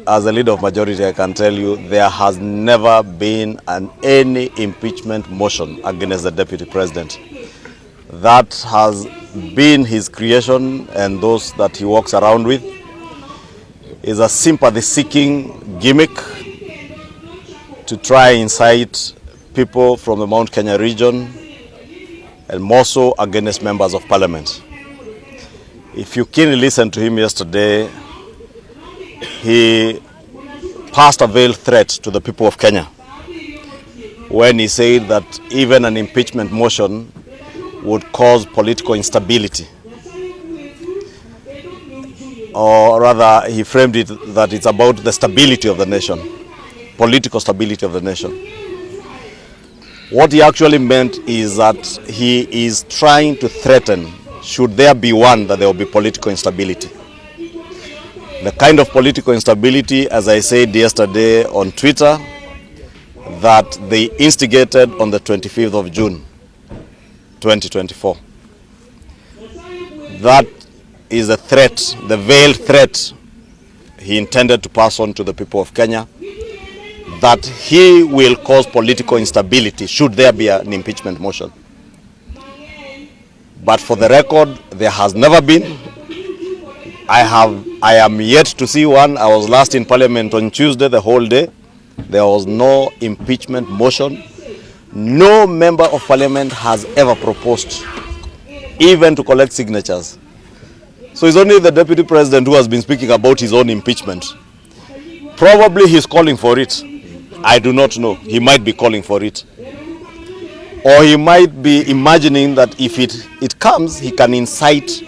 as a leader of majority, I can tell you there has never been any impeachment motion against the deputy president. That has been his creation, and those that he walks around with is a sympathy-seeking gimmick to try and incite people from the Mount Kenya region, and more so against members of parliament. If you keenly listened to him yesterday, he passed a veiled threat to the people of Kenya when he said that even an impeachment motion would cause political instability. Or rather, he framed it that it's about the stability of the nation, political stability of the nation. What he actually meant is that he is trying to threaten, should there be one, that there will be political instability. The kind of political instability, as I said yesterday on Twitter, that they instigated on the 25th of June, 2024. That is a threat, the veiled threat he intended to pass on to the people of Kenya, that he will cause political instability should there be an impeachment motion. But for the record, there has never been. I am yet to see one. I was last in Parliament on Tuesday, the whole day. There was no impeachment motion. No member of Parliament has ever proposed, even to collect signatures. So it's only the Deputy President who has been speaking about his own impeachment. Probably he's calling for it. I do not know. He might be calling for it. Or he might be imagining that if it comes, he can incite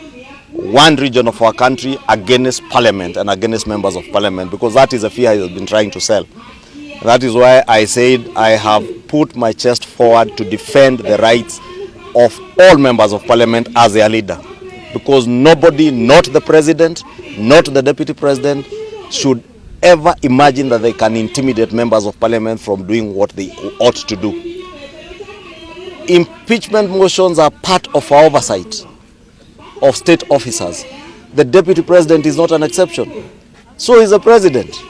one region of our country against Parliament and against members of Parliament, because that is a fear he has been trying to sell. That is why I said I have put my chest forward to defend the rights of all members of Parliament as their leader. Because nobody, not the President, not the Deputy President, should ever imagine that they can intimidate members of Parliament from doing what they ought to do. Impeachment motions are part of our oversight of state officers. The Deputy President is not an exception. So is the President.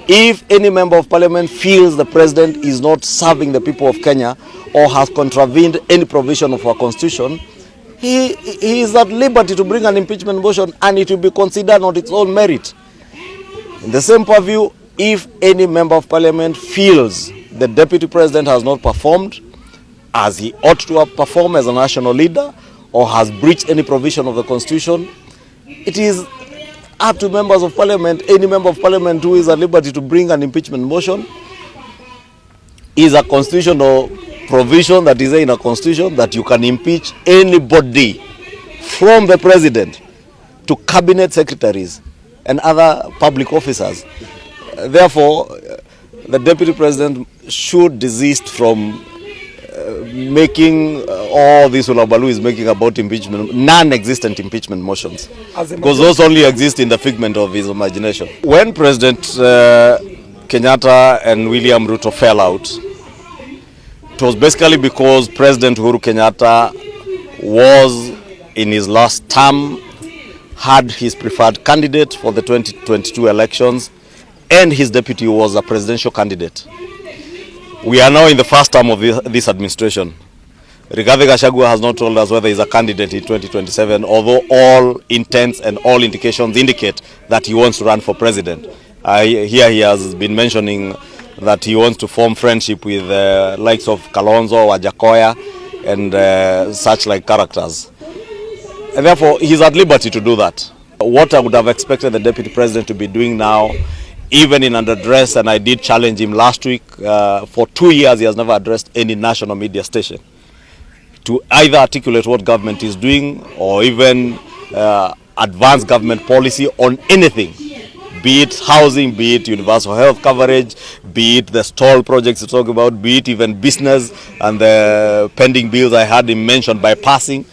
If any member of Parliament feels the President is not serving the people of Kenya or has contravened any provision of our Constitution, he is at liberty to bring an impeachment motion, and it will be considered on its own merit. In the same purview, if any member of Parliament feels the Deputy President has not performed as he ought to have performed as a national leader, or has breached any provision of the Constitution, it is up to members of Parliament. Any member of Parliament who is at liberty to bring an impeachment motion is a constitutional provision that is in a constitution that you can impeach anybody from the President to cabinet secretaries and other public officers. Therefore, the Deputy President should desist from making all this Ulabalu is making about impeachment, non-existent impeachment motions, because those only exist in the figment of his imagination. When President Kenyatta and William Ruto fell out, it was basically because President Uhuru Kenyatta was in his last term, had his preferred candidate for the 2022 elections, and his deputy was a presidential candidate. We are now in the first term of this administration. Gachagua has not told us whether he is a candidate in 2027, although all intents and all indications indicate that he wants to run for president. Here he has been mentioning that he wants to form friendship with likes of Kalonzo, Wajakoya, and such like characters. And therefore, he is at liberty to do that. What I would have expected the Deputy President to be doing now, even in an address, and I did challenge him last week, for 2 years he has never addressed any national media station to either articulate what government is doing or even advance government policy on anything, be it housing, be it universal health coverage, be it the stall projects you talk about, be it even business and the pending bills I had him mentioned by passing.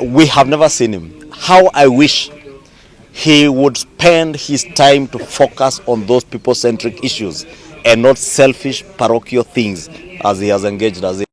We have never seen him. How I wish he would spend his time to focus on those people-centric issues and not selfish parochial things as he has engaged us in.